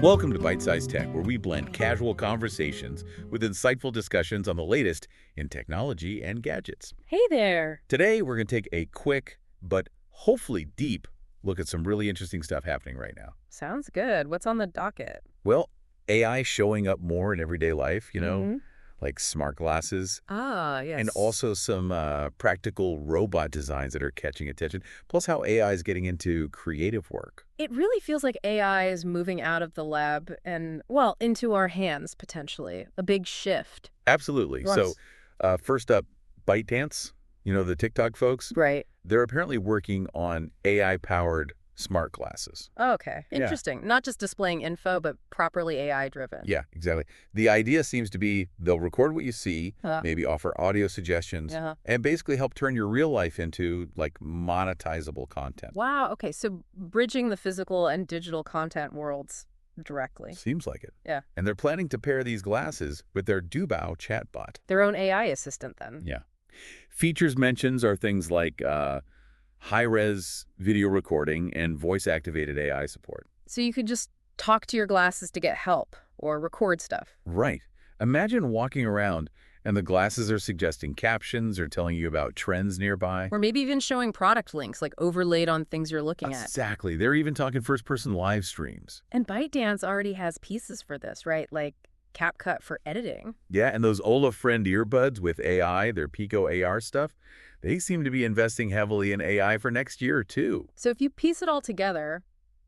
Welcome to Byte-Sized Tech, where we blend casual conversations with insightful discussions on the latest in technology and gadgets. Hey there. Today, we're going to take a quick, but hopefully deep, look at some really interesting stuff happening right now. Sounds good. What's on the docket? Well, AI showing up more in everyday life, Mm-hmm. like smart glasses, Ah, and yes. also some practical robot designs that are catching attention, plus how AI is getting into creative work. It really feels like AI is moving out of the lab and, well, into our hands, potentially. A big shift. Absolutely. So Yes. first up, ByteDance, the TikTok folks, Right. they're apparently working on AI-powered smart glasses. Okay. Yeah. Interesting. Not just displaying info, but properly AI-driven. Yeah, exactly. The idea seems to be they'll record what you see, Uh, maybe offer audio suggestions, yeah. and basically help turn your real life into, like, monetizable content. Wow. Okay. So bridging the physical and digital content worlds directly. Seems like it. Yeah. And they're planning to pair these glasses with their Dubao chatbot. Their own AI assistant, then. Yeah. Features mentions are things like high-res video recording and voice-activated AI support. So you could just talk to your glasses to get help or record stuff. Right. Imagine walking around and the glasses are suggesting captions or telling you about trends nearby. Or maybe even showing product links, like overlaid on things you're looking at. Exactly. They're even talking first-person live streams. And ByteDance already has pieces for this, right? Like CapCut for editing. Yeah, and those Ola Friend earbuds with AI, their Pico AR stuff, they seem to be investing heavily in AI for next year, too. So if you piece it all together,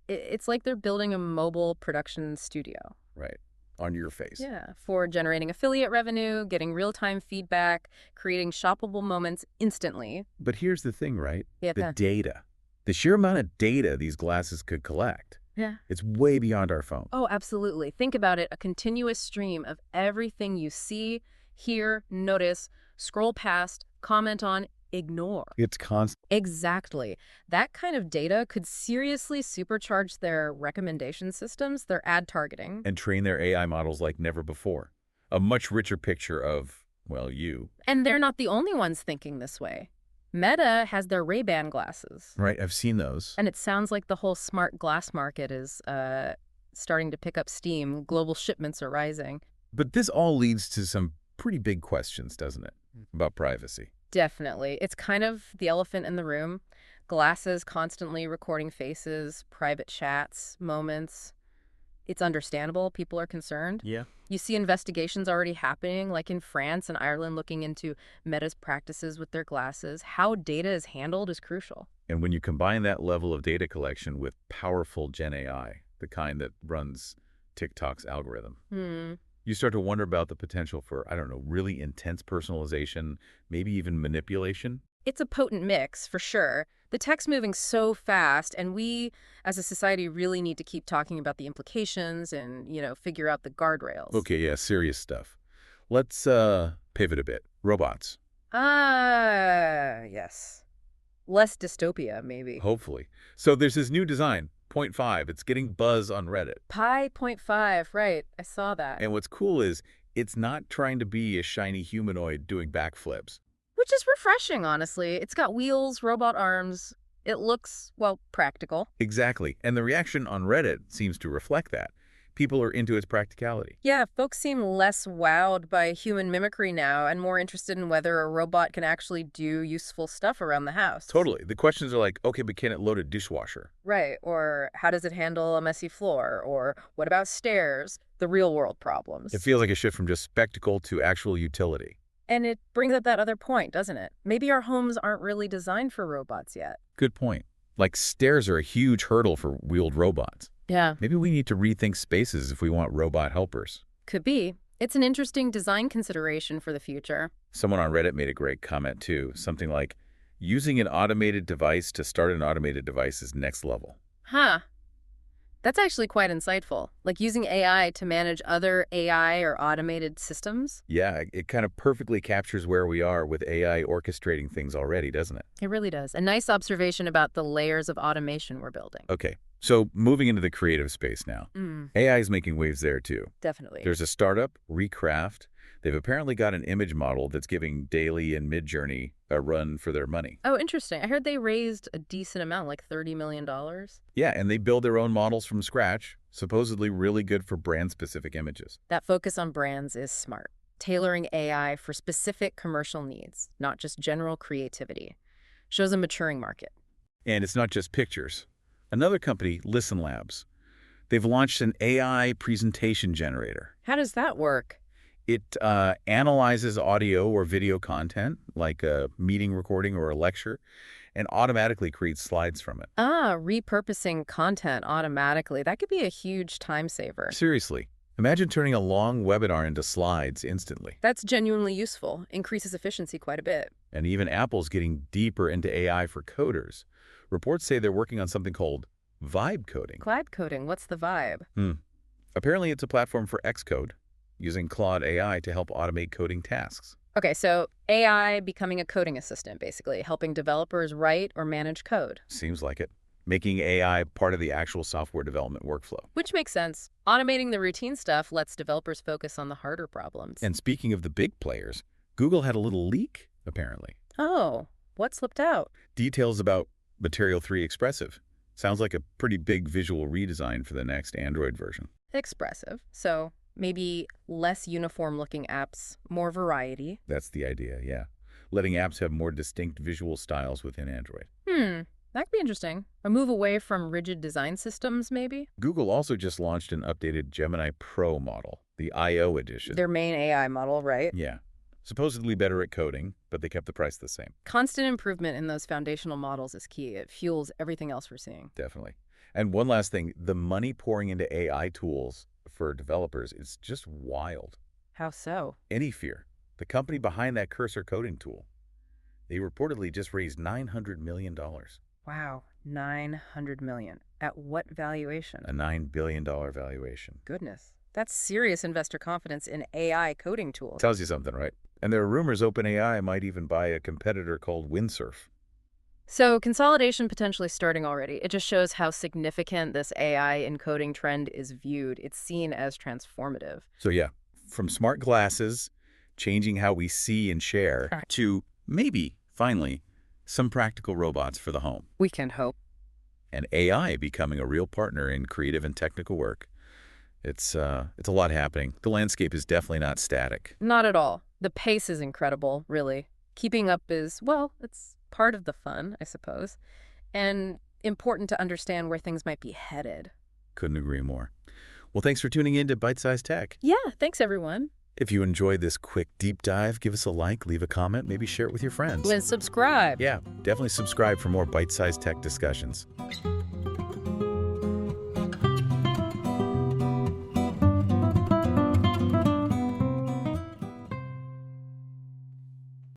it's like they're building a mobile production studio. Right. On your face. Yeah, for generating affiliate revenue, getting real-time feedback, creating shoppable moments instantly. But here's the thing, right? Yeah, The data. The sheer amount of data these glasses could collect. Yeah. It's way beyond our phone. Oh, absolutely. Think about it, a continuous stream of everything you see, hear, notice, scroll past, comment on, ignore. It's constant. Exactly. That kind of data could seriously supercharge their recommendation systems, their ad targeting. And train their AI models like never before. A much richer picture of, well, you. And they're not the only ones thinking this way. Meta has their Ray-Ban glasses. Right, I've seen those. And it sounds like the whole smart glass market is starting to pick up steam. Global shipments are rising. But this all leads to some pretty big questions, doesn't it? About privacy. Definitely. It's kind of the elephant in the room. Glasses constantly recording faces, private chats, moments. It's understandable. People are concerned. Yeah. You see investigations already happening, like in France and Ireland, looking into Meta's practices with their glasses. How data is handled is crucial. And when you combine that level of data collection with powerful Gen AI, the kind that runs TikTok's algorithm, you start to wonder about the potential for, I don't know, really intense personalization, maybe even manipulation. It's a potent mix, for sure. The tech's moving so fast, and we, as a society, really need to keep talking about the implications and, figure out the guardrails. Okay, yeah, serious stuff. Let's pivot a bit. Robots. Yes. Less dystopia, maybe. Hopefully. So there's this new design, Point 5. It's getting buzz on Reddit. Pi.5, right. I saw that. And what's cool is it's not trying to be a shiny humanoid doing backflips. Which is refreshing, honestly. It's got wheels, robot arms. It looks, well, practical. Exactly. And the reaction on Reddit seems to reflect that. People are into its practicality. Yeah, folks seem less wowed by human mimicry now and more interested in whether a robot can actually do useful stuff around the house. Totally. The questions are like, okay, but can it load a dishwasher? Right. Or how does it handle a messy floor? Or what about stairs? The real world problems. It feels like a shift from just spectacle to actual utility. And it brings up that other point, doesn't it? Maybe our homes aren't really designed for robots yet. Good point. Like stairs are a huge hurdle for wheeled robots. Yeah. Maybe we need to rethink spaces if we want robot helpers. Could be. It's an interesting design consideration for the future. Someone on Reddit made a great comment too. Something like, using an automated device to start an automated device is next level. Huh. That's actually quite insightful. Like using AI to manage other AI or automated systems. Yeah, it kind of perfectly captures where we are with AI orchestrating things already, doesn't it? It really does. A nice observation about the layers of automation we're building. Okay, so moving into the creative space now. AI is making waves there too. Definitely. There's a startup, Recraft. They've apparently got an image model that's giving Daily and Midjourney a run for their money. Oh, interesting. I heard they raised a decent amount, like $30 million. Yeah, and they build their own models from scratch, supposedly really good for brand-specific images. That focus on brands is smart. Tailoring AI for specific commercial needs, not just general creativity, shows a maturing market. And it's not just pictures. Another company, Listen Labs, they've launched an AI presentation generator. How does that work? It analyzes audio or video content, like a meeting recording or a lecture, and automatically creates slides from it. Repurposing content automatically. That could be a huge time saver. Seriously, imagine turning a long webinar into slides instantly. That's genuinely useful. Increases efficiency quite a bit. And even Apple's getting deeper into AI for coders. Reports say they're working on something called vibe coding. Vibe coding, what's the vibe? Apparently, it's a platform for Xcode, using Claude AI to help automate coding tasks. Okay, so AI becoming a coding assistant, basically, helping developers write or manage code. Seems like it. Making AI part of the actual software development workflow. Which makes sense. Automating the routine stuff lets developers focus on the harder problems. And speaking of the big players, Google had a little leak, apparently. Oh, what slipped out? Details about Material 3 Expressive. Sounds like a pretty big visual redesign for the next Android version. Expressive. So maybe less uniform-looking apps, more variety. That's the idea, yeah. Letting apps have more distinct visual styles within Android. That could be interesting. A move away from rigid design systems, maybe? Google also just launched an updated Gemini Pro model, the I/O edition. Their main AI model, right? Yeah. Supposedly better at coding, but they kept the price the same. Constant improvement in those foundational models is key. It fuels everything else we're seeing. Definitely. And one last thing, the money pouring into AI tools for developers is just wild. How so? Anyfear, the company behind that cursor coding tool, they reportedly just raised $900 million. Wow, $900 million. At what valuation? A $9 billion valuation. Goodness. That's serious investor confidence in AI coding tools. Tells you something, right? And there are rumors OpenAI might even buy a competitor called Windsurf. So consolidation potentially starting already. It just shows how significant this AI encoding trend is viewed. It's seen as transformative. So yeah, from smart glasses, changing how we see and share, to maybe, finally, some practical robots for the home. We can hope. And AI becoming a real partner in creative and technical work. It's a lot happening. The landscape is definitely not static. Not at all. The pace is incredible, really. Keeping up is, well, it's part of the fun, I suppose, and important to understand where things might be headed. Couldn't agree more. Well, thanks for tuning in to Byte-Sized Tech. Yeah, thanks, everyone. If you enjoyed this quick deep dive, give us a like, leave a comment, maybe share it with your friends. And subscribe. Yeah, definitely subscribe for more Byte-Sized Tech discussions.